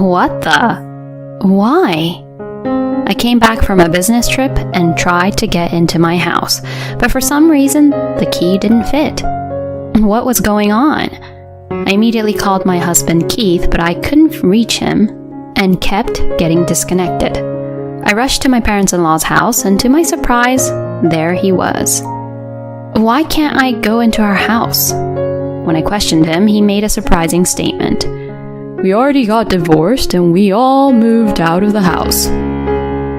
What the? Why? I came back from a business trip and tried to get into my house, but for some reason, the key didn't fit. What was going on? I immediately called my husband Keith, but I couldn't reach him and kept getting disconnected. I rushed to my parents-in-law's house, and to my surprise, there he was. Why can't I go into our house? When I questioned him, he made a surprising statement. We already got divorced and we all moved out of the house.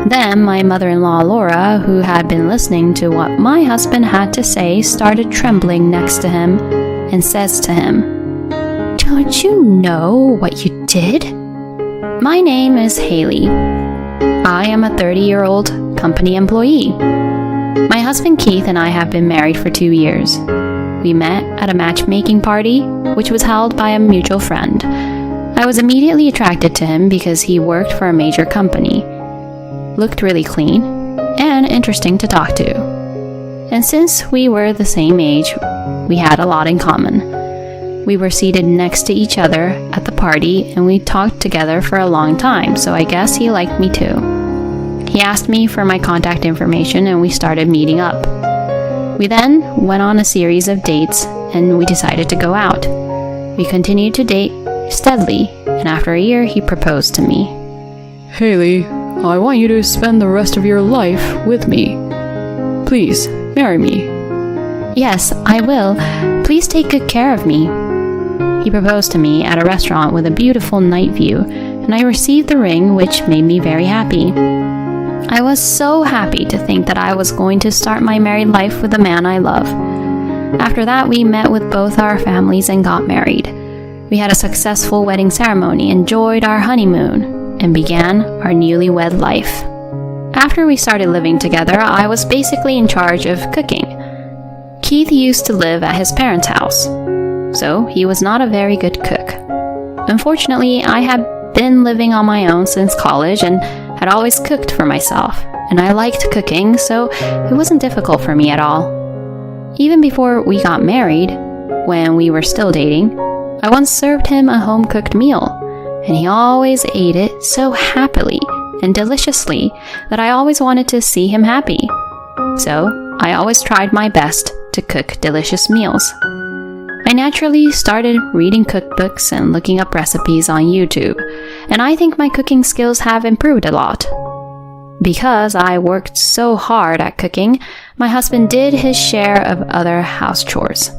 Then my mother-in-law Laura, who had been listening to what my husband had to say, started trembling next to him and says to him, Don't you know what you did? My name is Haley. I am a 30-year-old company employee. My husband Keith and I have been married for 2 years. We met at a matchmaking party, which was held by a mutual friend. I was immediately attracted to him because he worked for a major company, looked really clean, and interesting to talk to. And since we were the same age, we had a lot in common. We were seated next to each other at the party, and we talked together for a long time, so I guess he liked me too. He asked me for my contact information, and we started meeting up. We then went on a series of dates, and we decided to go out. We continued to date steadily, and after a year, he proposed to me. Haley, I want you to spend the rest of your life with me. Please, marry me. Yes, I will. Please take good care of me. He proposed to me at a restaurant with a beautiful night view, and I received the ring, which made me very happy. I was so happy to think that I was going to start my married life with the man I love. After that, we met with both our families and got married. We had a successful wedding ceremony, enjoyed our honeymoon, and began our newlywed life. After we started living together, I was basically in charge of cooking. Keith used to live at his parents' house, so he was not a very good cook. Unfortunately, I had been living on my own since college and had always cooked for myself, and I liked cooking, so it wasn't difficult for me at all. Even before we got married, when we were still dating, I once served him a home-cooked meal, and he always ate it so happily and deliciously that I always wanted to see him happy. So I always tried my best to cook delicious meals. I naturally started reading cookbooks and looking up recipes on YouTube, and I think my cooking skills have improved a lot. Because I worked so hard at cooking, my husband did his share of other house chores.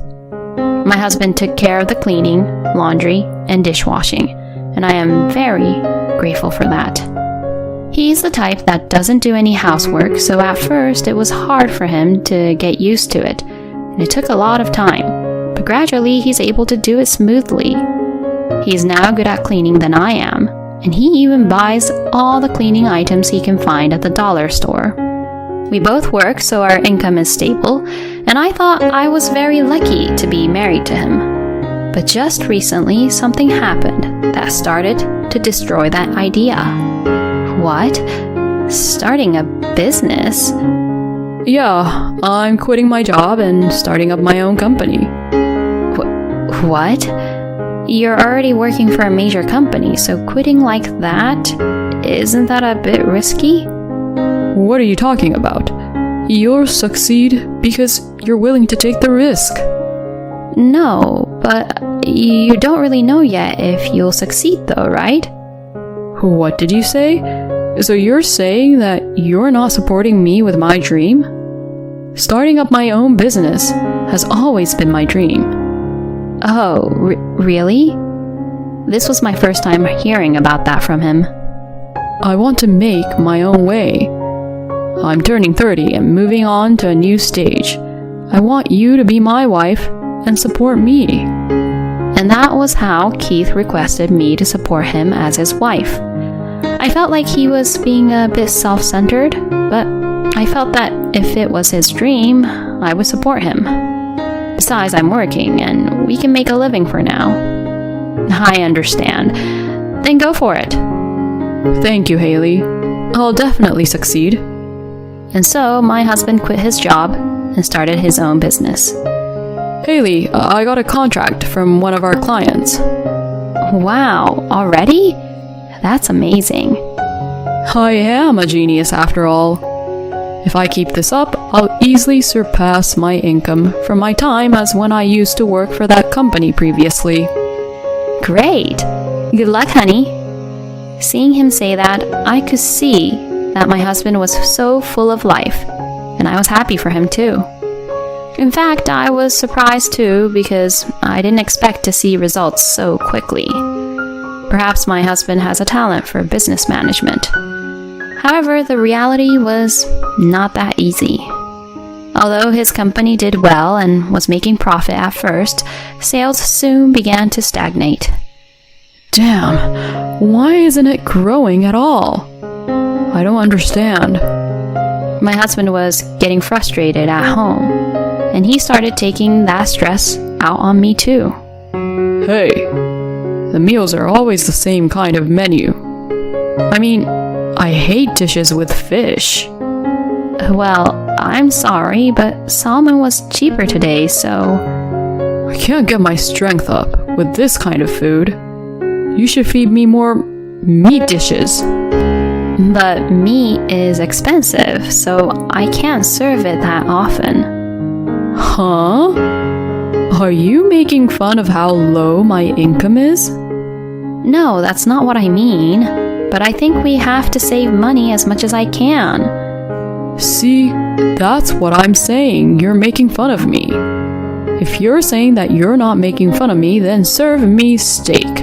My husband took care of the cleaning, laundry, and dishwashing, and I am very grateful for that. He's the type that doesn't do any housework, so at first it was hard for him to get used to it, and it took a lot of time, but gradually he's able to do it smoothly. He's now good at cleaning than I am, and he even buys all the cleaning items he can find at the dollar store. We both work, so our income is stable, and I thought I was very lucky to be married to him. But just recently, something happened that started to destroy that idea. What? Starting a business? Yeah, I'm quitting my job and starting up my own company. What? You're already working for a major company, so quitting like that, isn't that a bit risky? What are you talking about? You'll succeed because you're willing to take the risk. No, but you don't really know yet if you'll succeed though, right? What did you say? So you're saying that you're not supporting me with my dream? Starting up my own business has always been my dream. Oh, really? This was my first time hearing about that from him. I want to make my own way. I'm turning 30 and moving on to a new stage. I want you to be my wife and support me. And that was how Keith requested me to support him as his wife. I felt like he was being a bit self-centered, but I felt that if it was his dream, I would support him. Besides, I'm working, and we can make a living for now. I understand. Then go for it. Thank you, Haley. I'll definitely succeed. And so, my husband quit his job and started his own business. Haley, I got a contract from one of our clients. Wow, already? That's amazing. I am a genius after all. If I keep this up, I'll easily surpass my income from my time as when I used to work for that company previously. Great. Good luck, honey. Seeing him say that, I could see that my husband was so full of life, and I was happy for him too. In fact, I was surprised too because I didn't expect to see results so quickly. Perhaps my husband has a talent for business management. However, the reality was not that easy. Although his company did well and was making profit at first, sales soon began to stagnate. Damn, why isn't it growing at all? I don't understand. My husband was getting frustrated at home, and he started taking that stress out on me too. Hey, the meals are always the same kind of menu. I mean, I hate dishes with fish. Well, I'm sorry, but salmon was cheaper today, so... I can't get my strength up with this kind of food. You should feed me more meat dishes. But meat is expensive, so I can't serve it that often. Huh? Are you making fun of how low my income is? No, that's not what I mean. But I think we have to save money as much as I can. See, that's what I'm saying. You're making fun of me. If you're saying that you're not making fun of me, then serve me steak.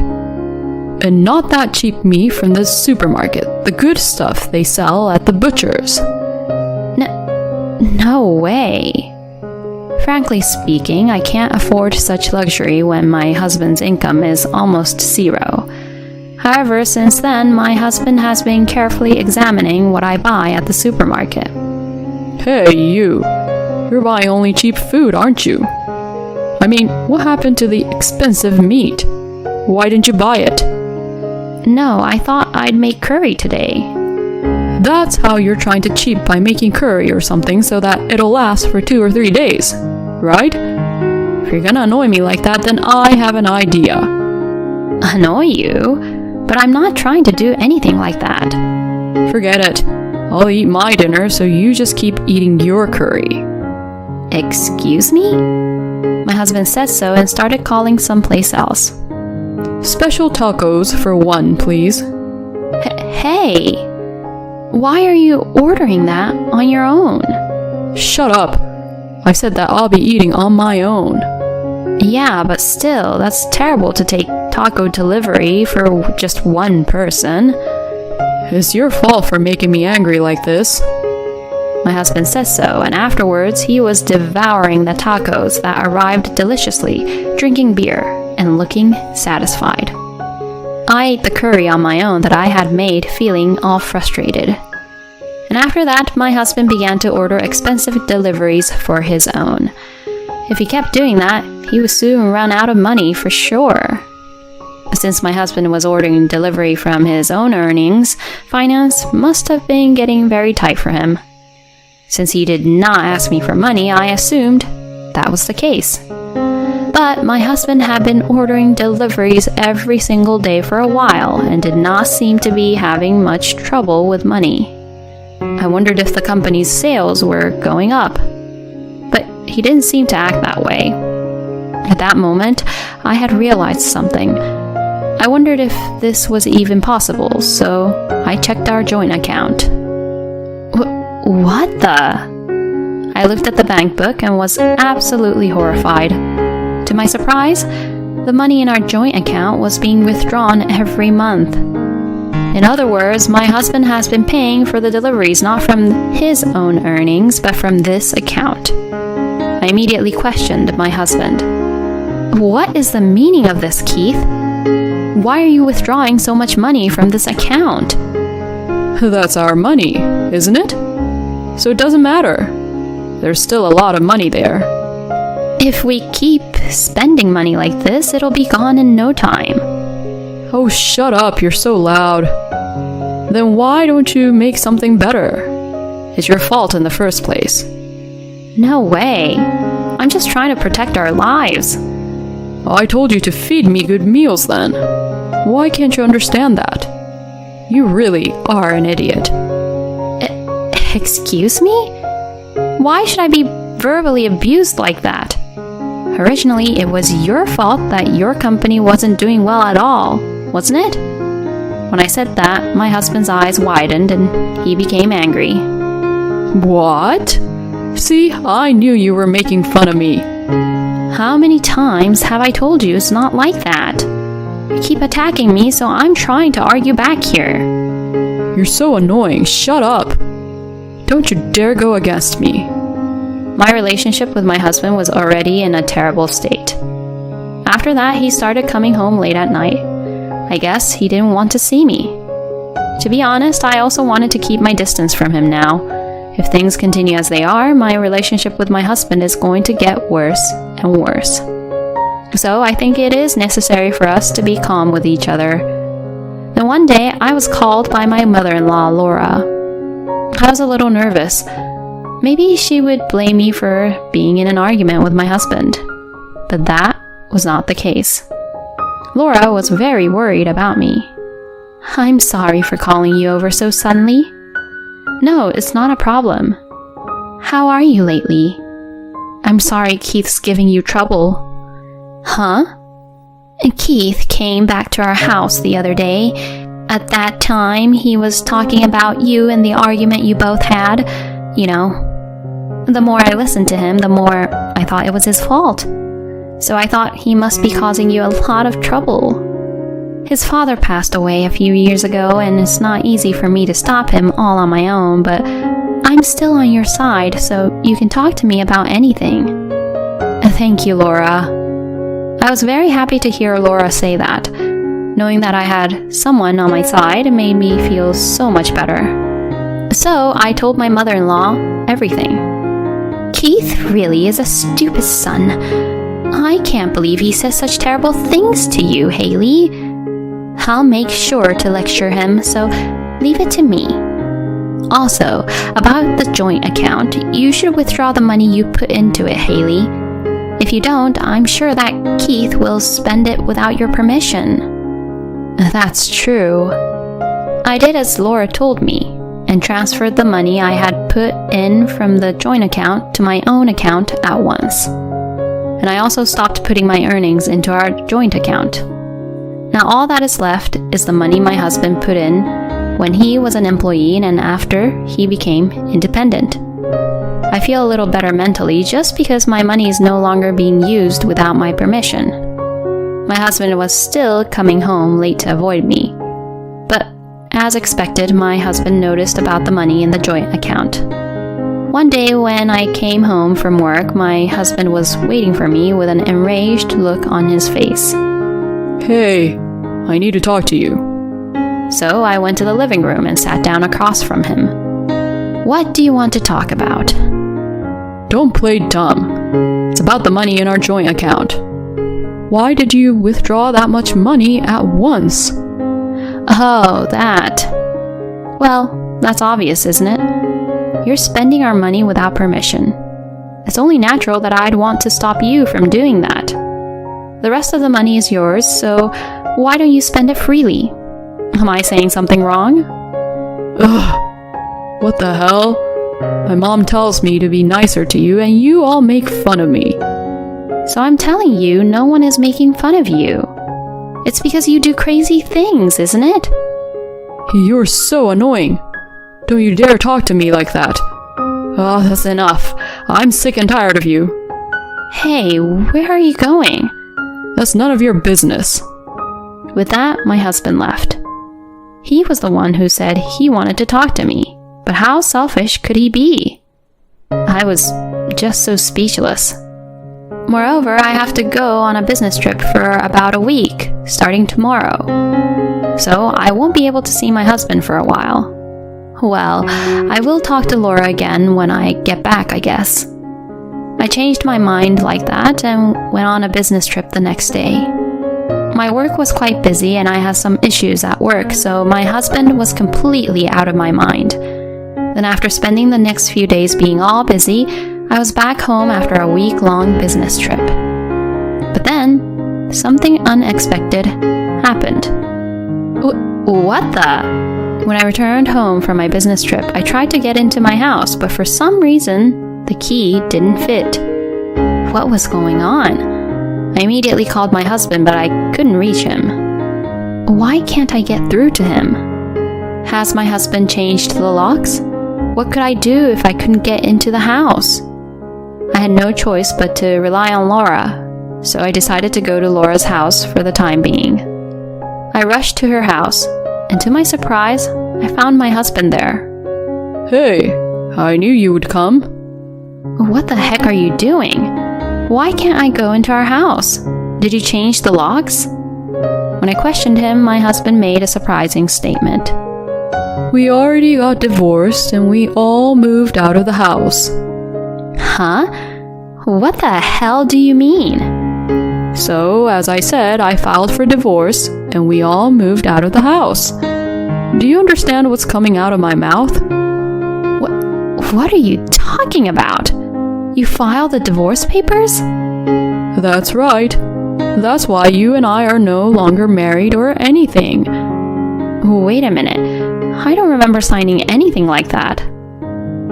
And not that cheap meat from the supermarket, the good stuff they sell at the butcher's. No way. Frankly speaking, I can't afford such luxury when my husband's income is almost zero. However, since then, my husband has been carefully examining what I buy at the supermarket. Hey, you're buying only cheap food, aren't you? I mean, what happened to the expensive meat? Why didn't you buy it? No, I thought I'd make curry today. That's how you're trying to cheat by making curry or something so that it'll last for 2 or 3 days, right? If you're gonna annoy me like that, then I have an idea. Annoy you? But I'm not trying to do anything like that. Forget it. I'll eat my dinner, so you just keep eating your curry. Excuse me? My husband said so and started calling someplace else. Special tacos for 1, please. Hey! Why are you ordering that on your own? Shut up. I said that I'll be eating on my own. Yeah, but still, that's terrible to take taco delivery for just one person. It's your fault for making me angry like this. My husband says so, and afterwards he was devouring the tacos that arrived deliciously, drinking beer, and looking satisfied. I ate the curry on my own that I had made, feeling all frustrated. And after that, my husband began to order expensive deliveries for his own. If he kept doing that, he would soon run out of money for sure. Since my husband was ordering delivery from his own earnings, finance must have been getting very tight for him. Since he did not ask me for money, I assumed that was the case. But my husband had been ordering deliveries every single day for a while and did not seem to be having much trouble with money. I wondered if the company's sales were going up. But he didn't seem to act that way. At that moment, I had realized something. I wondered if this was even possible, so I checked our joint account. What the? I looked at the bank book and was absolutely horrified. To my surprise, the money in our joint account was being withdrawn every month. In other words, my husband has been paying for the deliveries not from his own earnings, but from this account. I immediately questioned my husband. What is the meaning of this, Keith? Why are you withdrawing so much money from this account? That's our money, isn't it? So it doesn't matter. There's still a lot of money there. If we keep spending money like this, it'll be gone in no time. Oh, shut up, you're so loud. Then why don't you make something better? It's your fault in the first place. No way. I'm just trying to protect our lives. I told you to feed me good meals then. Why can't you understand that? You really are an idiot. Excuse me? Why should I be verbally abused like that? Originally, it was your fault that your company wasn't doing well at all, wasn't it? When I said that, my husband's eyes widened and he became angry. What? See, I knew you were making fun of me. How many times have I told you it's not like that? You keep attacking me, so I'm trying to argue back here. You're so annoying. Shut up. Don't you dare go against me. My relationship with my husband was already in a terrible state. After that, he started coming home late at night. I guess he didn't want to see me. To be honest, I also wanted to keep my distance from him now. If things continue as they are, my relationship with my husband is going to get worse and worse. So I think it is necessary for us to be calm with each other. Then one day, I was called by my mother-in-law, Laura. I was a little nervous. Maybe she would blame me for being in an argument with my husband. But that was not the case. Laura was very worried about me. I'm sorry for calling you over so suddenly. No, it's not a problem. How are you lately? I'm sorry Keith's giving you trouble. Huh? Keith came back to our house the other day. At that time, he was talking about you and the argument you both had. You know, the more I listened to him, the more I thought it was his fault. So I thought he must be causing you a lot of trouble. His father passed away a few years ago, and it's not easy for me to stop him all on my own, but I'm still on your side, so you can talk to me about anything. Thank you, Laura. I was very happy to hear Laura say that. Knowing that I had someone on my side made me feel so much better. So I told my mother-in-law everything. Keith really is a stupid son. I can't believe he says such terrible things to you, Haley. I'll make sure to lecture him, so leave it to me. Also, about the joint account, you should withdraw the money you put into it, Haley. If you don't, I'm sure that Keith will spend it without your permission. That's true. I did as Laura told me, and transferred the money I had put in from the joint account to my own account at once. And I also stopped putting my earnings into our joint account. Now all that is left is the money my husband put in when he was an employee and after he became independent. I feel a little better mentally just because my money is no longer being used without my permission. My husband was still coming home late to avoid me. But as expected, my husband noticed about the money in the joint account. One day when I came home from work, my husband was waiting for me with an enraged look on his face. Hey, I need to talk to you. So I went to the living room and sat down across from him. What do you want to talk about? Don't play dumb. It's about the money in our joint account. Why did you withdraw that much money at once? Oh, that. Well, that's obvious, isn't it? You're spending our money without permission. It's only natural that I'd want to stop you from doing that. The rest of the money is yours, so why don't you spend it freely? Am I saying something wrong? Ugh, what the hell? My mom tells me to be nicer to you, and you all make fun of me. So I'm telling you, no one is making fun of you. It's because you do crazy things, isn't it? You're so annoying. Don't you dare talk to me like that. Oh, that's enough. I'm sick and tired of you. Hey, where are you going? That's none of your business. With that, my husband left. He was the one who said he wanted to talk to me, but how selfish could he be? I was just so speechless. Moreover, I have to go on a business trip for about a week, starting tomorrow. So I won't be able to see my husband for a while. Well, I will talk to Laura again when I get back, I guess. I changed my mind like that and went on a business trip the next day. My work was quite busy and I had some issues at work, so my husband was completely out of my mind. Then after spending the next few days being all busy, I was back home after a week-long business trip. But then, something unexpected happened. What the? When I returned home from my business trip, I tried to get into my house, but for some reason, the key didn't fit. What was going on? I immediately called my husband, but I couldn't reach him. Why can't I get through to him? Has my husband changed the locks? What could I do if I couldn't get into the house? I had no choice but to rely on Laura, so I decided to go to Laura's house for the time being. I rushed to her house, and to my surprise, I found my husband there. Hey, I knew you would come. What the heck are you doing? Why can't I go into our house? Did you change the locks? When I questioned him, my husband made a surprising statement. We already got divorced and we all moved out of the house. Huh? What the hell do you mean? So, as I said, I filed for divorce and we all moved out of the house. Do you understand what's coming out of my mouth? What are you talking about? You filed the divorce papers? That's right. That's why you and I are no longer married or anything. Wait a minute. I don't remember signing anything like that.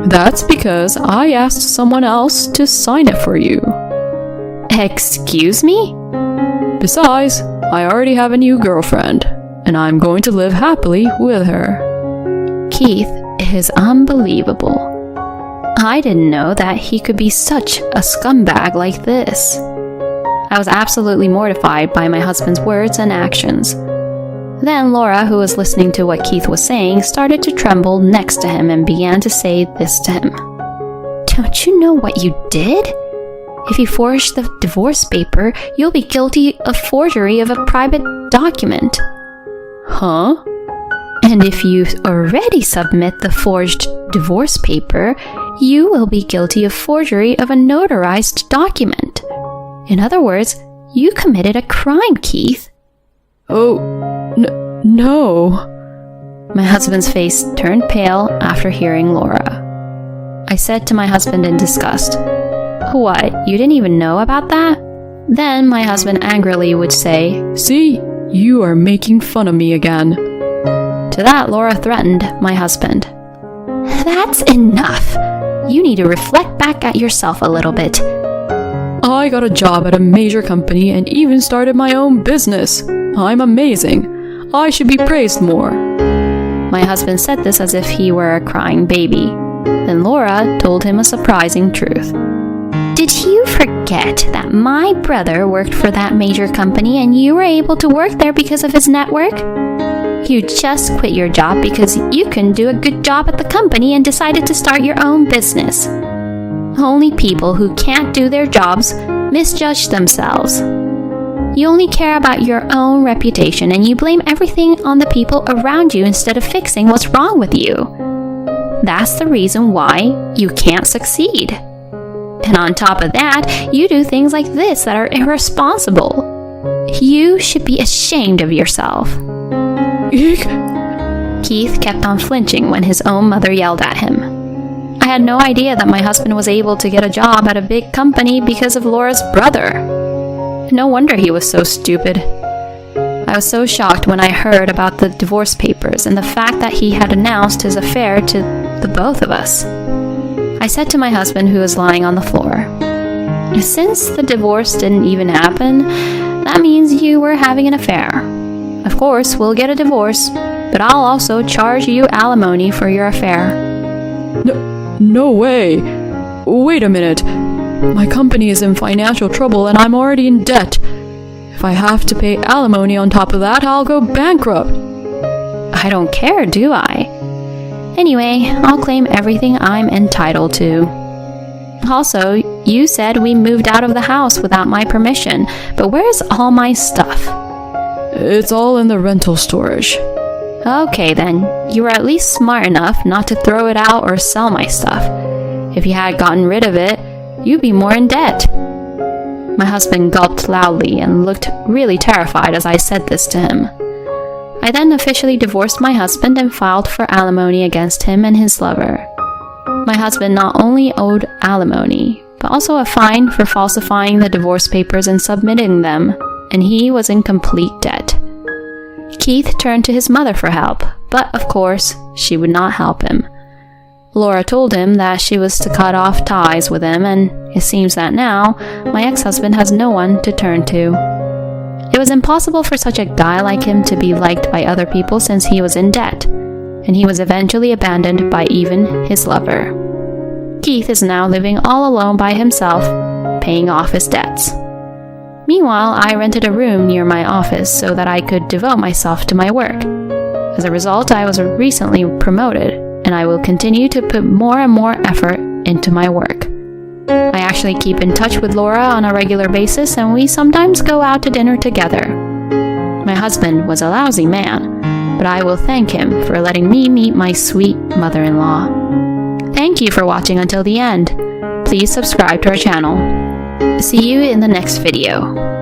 That's because I asked someone else to sign it for you. Excuse me? Besides, I already have a new girlfriend, and I'm going to live happily with her. Keith is unbelievable. I didn't know that he could be such a scumbag like this. I was absolutely mortified by my husband's words and actions. Then Laura, who was listening to what Keith was saying, started to tremble next to him and began to say this to him. Don't you know what you did? If you forged the divorce paper, you'll be guilty of forgery of a private document. Huh? And if you already submit the forged divorce paper, you will be guilty of forgery of a notarized document. In other words, you committed a crime, Keith. Oh, no. My husband's face turned pale after hearing Laura. I said to my husband in disgust, What, you didn't even know about that? Then my husband angrily would say, See, you are making fun of me again. To that, Laura threatened my husband. That's enough. You need to reflect back at yourself a little bit. I got a job at a major company and even started my own business. I'm amazing. I should be praised more. My husband said this as if he were a crying baby. Then Laura told him a surprising truth. Did you forget that my brother worked for that major company and you were able to work there because of his network? You just quit your job because you couldn't do a good job at the company and decided to start your own business. Only people who can't do their jobs misjudge themselves. You only care about your own reputation and you blame everything on the people around you instead of fixing what's wrong with you. That's the reason why you can't succeed. And on top of that, you do things like this that are irresponsible. You should be ashamed of yourself. Eek. Keith kept on flinching when his own mother yelled at him. I had no idea that my husband was able to get a job at a big company because of Laura's brother. No wonder he was so stupid. I was so shocked when I heard about the divorce papers and the fact that he had announced his affair to the both of us. I said to my husband, who was lying on the floor, Since the divorce didn't even happen, that means you were having an affair. Of course, we'll get a divorce, but I'll also charge you alimony for your affair. No way. Wait a minute. My company is in financial trouble and I'm already in debt. If I have to pay alimony on top of that, I'll go bankrupt. I don't care, do I? Anyway, I'll claim everything I'm entitled to. Also, you said we moved out of the house without my permission, but where's all my stuff? It's all in the rental storage. Okay then, you were at least smart enough not to throw it out or sell my stuff. If you had gotten rid of it, you'd be more in debt. My husband gulped loudly and looked really terrified as I said this to him. I then officially divorced my husband and filed for alimony against him and his lover. My husband not only owed alimony, but also a fine for falsifying the divorce papers and submitting them, and he was in complete debt. Keith turned to his mother for help, but of course, she would not help him. Laura told him that she was to cut off ties with him, and it seems that now my ex-husband has no one to turn to. It was impossible for such a guy like him to be liked by other people since he was in debt, and he was eventually abandoned by even his lover. Keith is now living all alone by himself, paying off his debts. Meanwhile, I rented a room near my office so that I could devote myself to my work. As a result, I was recently promoted, and I will continue to put more and more effort into my work. I actually keep in touch with Laura on a regular basis, and we sometimes go out to dinner together. My husband was a lousy man, but I will thank him for letting me meet my sweet mother-in-law. Thank you for watching until the end. Please subscribe to our channel. See you in the next video.